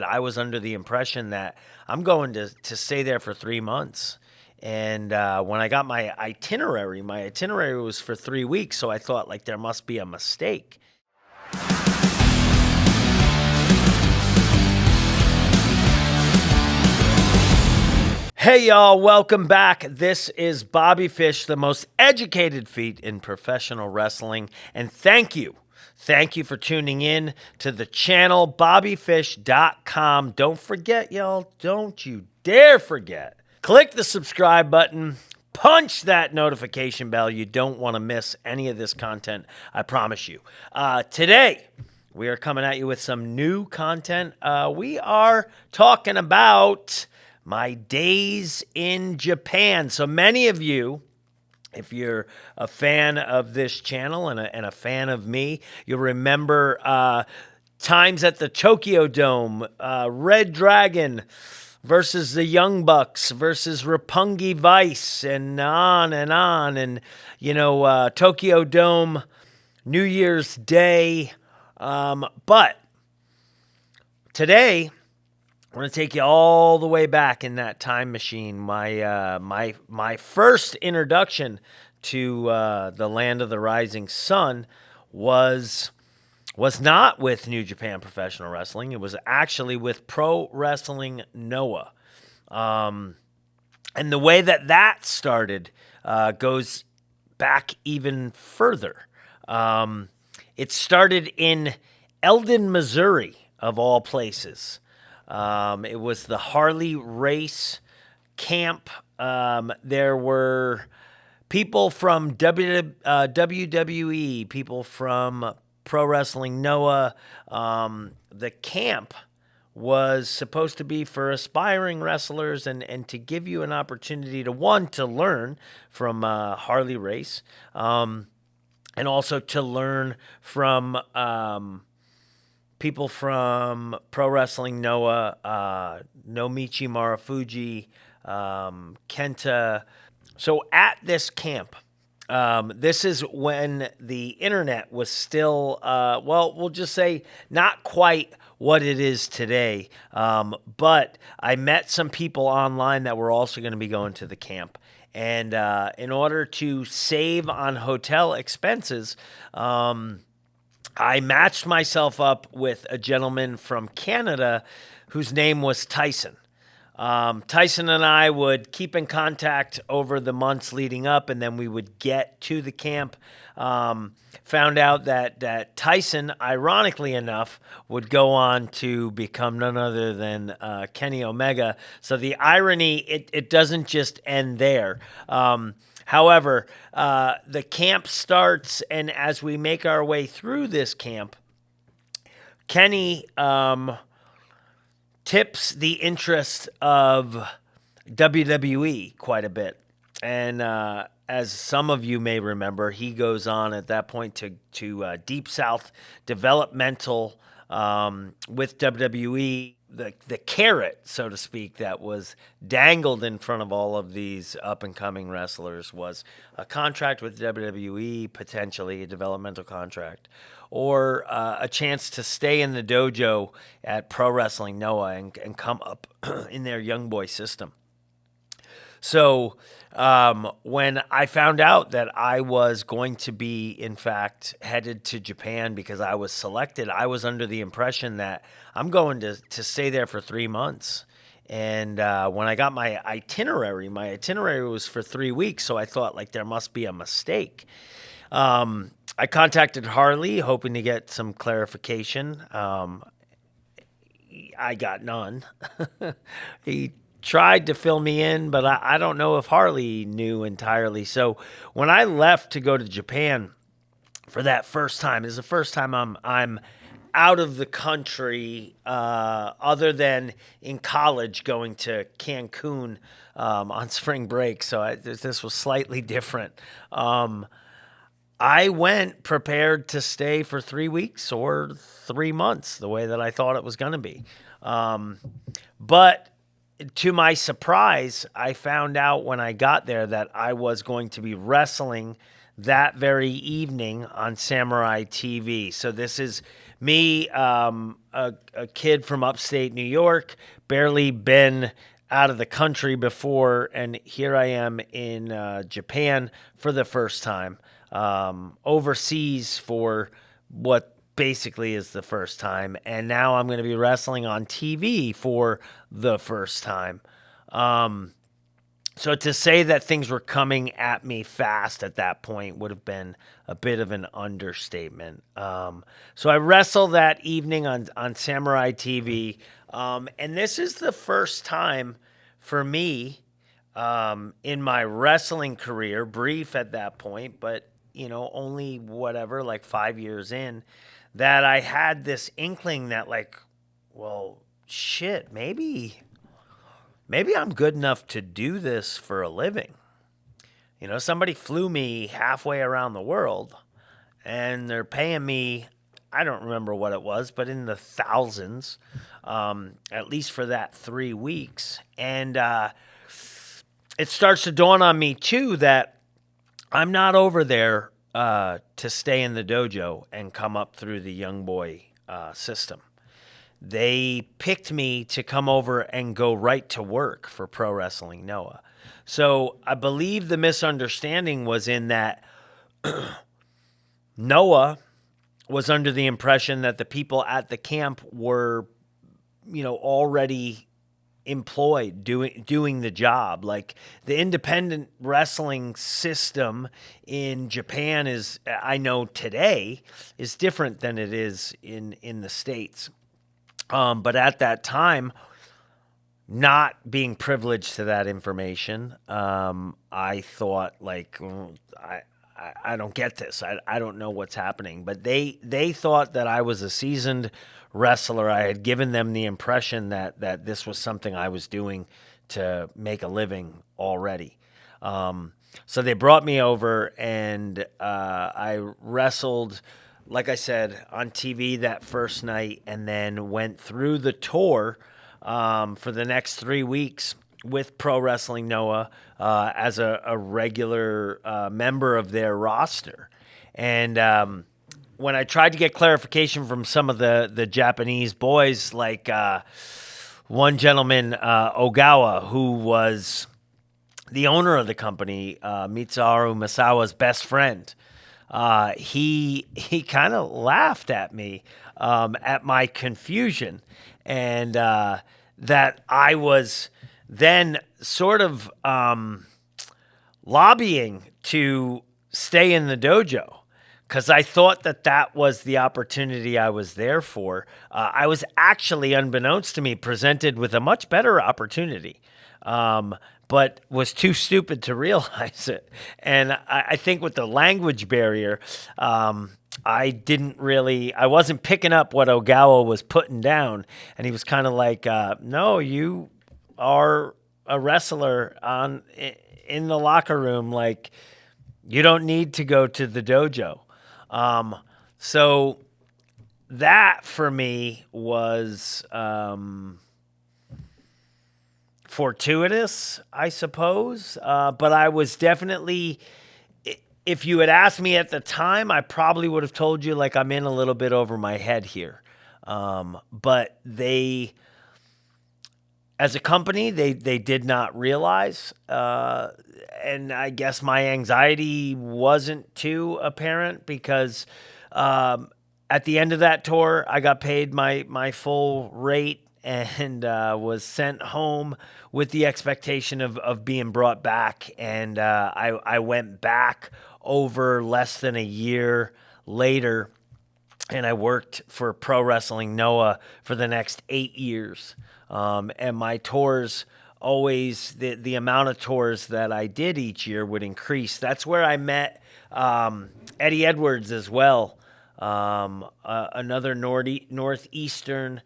I was under the impression that I'm going to stay there for 3 months. And when I got my itinerary was for 3 weeks. So I thought like there must be a mistake. Hey y'all, welcome back. This is Bobby Fish, the most educated feet in professional wrestling. And thank you. Thank you for tuning in to the channel, bobbyfish.com. Don't forget, y'all, don't you dare forget. Click the subscribe button. Punch that notification bell. You don't want to miss any of this content, I promise you. Today, we are coming at you with some new content. We are talking about my days in Japan. So many of you, if you're a fan of this channel and a fan of me, you'll remember times at the Tokyo Dome, Red Dragon versus the Young Bucks versus Roppongi Vice, and on and on. And, Tokyo Dome, New Year's Day. But today, I'm going to take you all the way back in that time machine. My first introduction to the land of the rising sun was not with New Japan Professional Wrestling. It was actually with Pro Wrestling Noah. And the way that started goes back even further. It started in Eldon, Missouri, of all places. It was the Harley Race camp. There were people from WWE, people from Pro Wrestling Noah. The camp was supposed to be for aspiring wrestlers and to give you an opportunity to learn from Harley Race, and also to learn from people from Pro Wrestling Noah, Nomichi Marufuji, Kenta. So at this camp, this is when the internet was still, we'll just say not quite what it is today. But I met some people online that were also going to be going to the camp. And in order to save on hotel expenses, I matched myself up with a gentleman from Canada whose name was Tyson. Tyson and I would keep in contact over the months leading up, and then we would get to the camp. Found out that Tyson, ironically enough, would go on to become none other than Kenny Omega. So the irony, it doesn't just end there. However, the camp starts, and as we make our way through this camp, Kenny tips the interest of WWE quite a bit. And as some of you may remember, he goes on at that point to Deep South Developmental with WWE. The carrot, so to speak, that was dangled in front of all of these up-and-coming wrestlers was a contract with WWE, potentially a developmental contract, or a chance to stay in the dojo at Pro Wrestling Noah and come up in their young boy system. So when I found out that I was going to be, in fact, headed to Japan because I was selected, I was under the impression that I'm going to stay there for 3 months. And when I got my itinerary was for 3 weeks. So I thought like there must be a mistake. I contacted Harley hoping to get some clarification. I got none. He tried to fill me in, but I don't know if Harley knew entirely. So when I left to go to Japan for that first time, it's the first time I'm out of the country, other than in college going to Cancun on spring break. So this was slightly different. I went prepared to stay for 3 weeks or 3 months, the way that I thought it was going to be. But to my surprise, I found out when I got there that I was going to be wrestling that very evening on Samurai TV. So this is Me, a kid from upstate New York, barely been out of the country before, and here I am in Japan for the first time, overseas for what basically is the first time, and now I'm going to be wrestling on TV for the first time. So to say that things were coming at me fast at that point would have been a bit of an understatement. So I wrestled that evening on Samurai TV, and this is the first time for me in my wrestling career, brief at that point, but only whatever, like 5 years in, that I had this inkling that well, shit, maybe I'm good enough to do this for a living. Somebody flew me halfway around the world and they're paying me, I don't remember what it was, but in the thousands, at least for that 3 weeks. And it starts to dawn on me, too, that I'm not over there to stay in the dojo and come up through the young boy system. They picked me to come over and go right to work for Pro Wrestling Noah. So I believe the misunderstanding was in that Noah was under the impression that the people at the camp were, already employed doing the job. Like the independent wrestling system in Japan is, I know today, is different than it is in the States. But at that time, not being privileged to that information, I thought I don't get this. I don't know what's happening. But they thought that I was a seasoned wrestler. I had given them the impression that this was something I was doing to make a living already. So they brought me over and I wrestled, like I said, on TV that first night, and then went through the tour for the next 3 weeks with Pro Wrestling Noah as a regular member of their roster. And when I tried to get clarification from some of the Japanese boys, like one gentleman, Ogawa, who was the owner of the company, Mitsuharu Masawa's best friend, he kind of laughed at me at my confusion, and that I was then sort of lobbying to stay in the dojo because I thought that was the opportunity I was there for. I was actually, unbeknownst to me, presented with a much better opportunity. But was too stupid to realize it. And I think with the language barrier, I wasn't picking up what Ogawa was putting down. And he was kind of like, no, you are a wrestler in the locker room. Like, you don't need to go to the dojo. So that for me was fortuitous, I suppose. But I was definitely, if you had asked me at the time, I probably would have told you like I'm in a little bit over my head here. But they, as a company, they did not realize. And I guess my anxiety wasn't too apparent because at the end of that tour, I got paid my full rate and was sent home with the expectation of being brought back. And I went back over less than a year later, and I worked for Pro Wrestling Noah for the next 8 years. And my tours always, the amount of tours that I did each year would increase. That's where I met Eddie Edwards as well, another Northeastern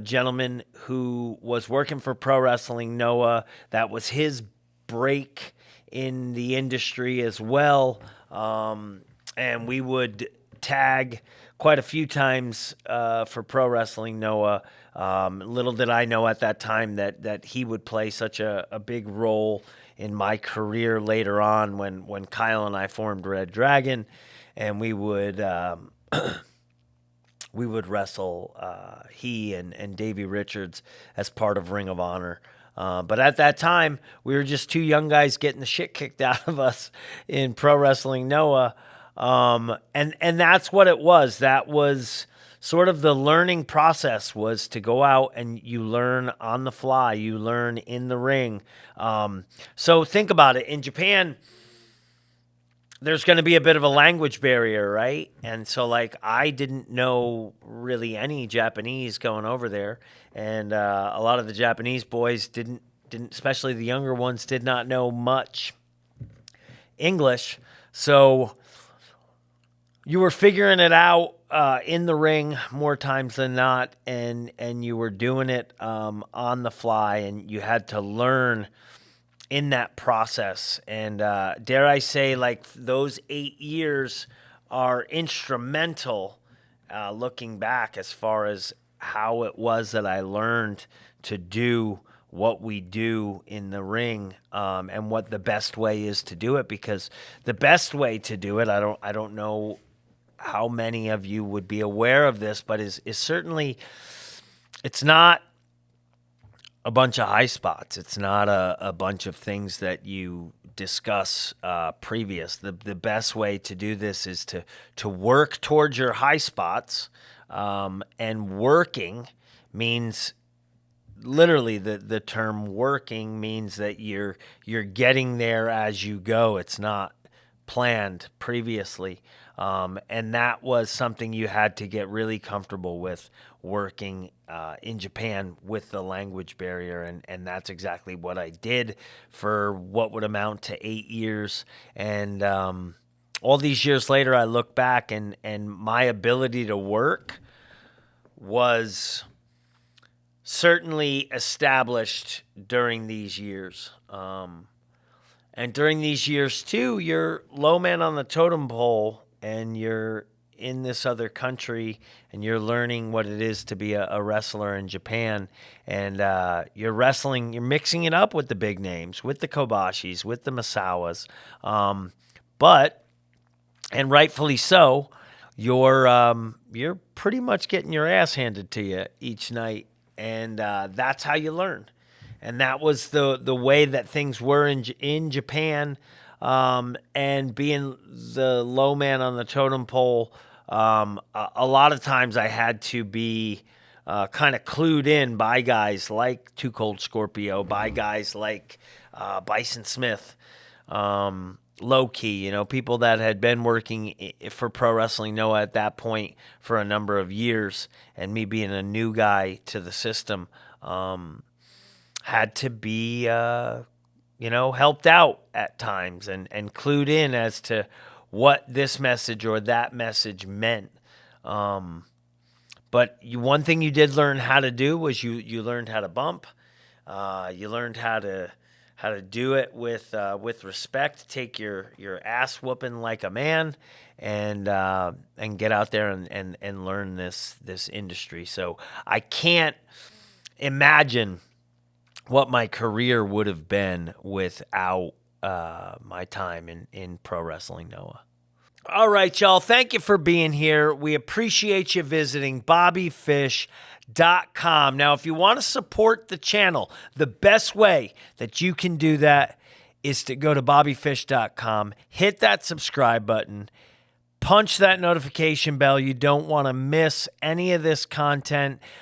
gentleman who was working for Pro Wrestling Noah. That was his break in the industry as well. And we would tag quite a few times for Pro Wrestling Noah. Little did I know at that time that he would play such a big role in my career later on when Kyle and I formed Red Dragon, and we would we would wrestle he and Davey Richards as part of Ring of Honor. But at that time, we were just two young guys getting the shit kicked out of us in Pro Wrestling Noah. And that's what it was. That was sort of the learning process, was to go out and you learn on the fly. You learn in the ring. So think about it. In Japan, there's going to be a bit of a language barrier, right? And so, like, I didn't know really any Japanese going over there, and a lot of the Japanese boys didn't, especially the younger ones, did not know much English. So you were figuring it out in the ring more times than not, and you were doing it on the fly, and you had to learn in that process. And dare I say, like, those 8 years are instrumental looking back, as far as how it was that I learned to do what we do in the ring, and what the best way is to do it. Because the best way to do it, I don't know how many of you would be aware of this, but is certainly, it's not a bunch of high spots. It's not a bunch of things that you discuss previous. The best way to do this is to work towards your high spots, and working means, literally, the term working means that you're getting there as you go. It's not planned previously. And that was something you had to get really comfortable with, working in Japan with the language barrier. And that's exactly what I did for what would amount to 8 years. And all these years later, I look back, and my ability to work was certainly established during these years. And during these years, too, you're low man on the totem pole, and you're in this other country, and you're learning what it is to be a wrestler in Japan. And you're wrestling, you're mixing it up with the big names, with the Kobashis, with the Masawas. But, and rightfully so, you're pretty much getting your ass handed to you each night. And that's how you learn. And that was the way that things were in Japan. And being the low man on the totem pole, a lot of times I had to be kind of clued in by guys like Too Cold Scorpio, by guys like Bison Smith, Low Key, people that had been working for Pro Wrestling Noah at that point for a number of years, and me being a new guy to the system, had to be helped out at times, and clued in as to what this message or that message meant. But one thing you did learn how to do was you learned how to bump. You learned how to do it with respect, take your ass whooping like a man, and get out there and learn this industry. So I can't imagine what my career would have been without my time in Pro Wrestling Noah. All right, y'all. Thank you for being here. We appreciate you visiting BobbyFish.com. Now, if you want to support the channel, the best way that you can do that is to go to BobbyFish.com, hit that subscribe button, punch that notification bell. You don't want to miss any of this content.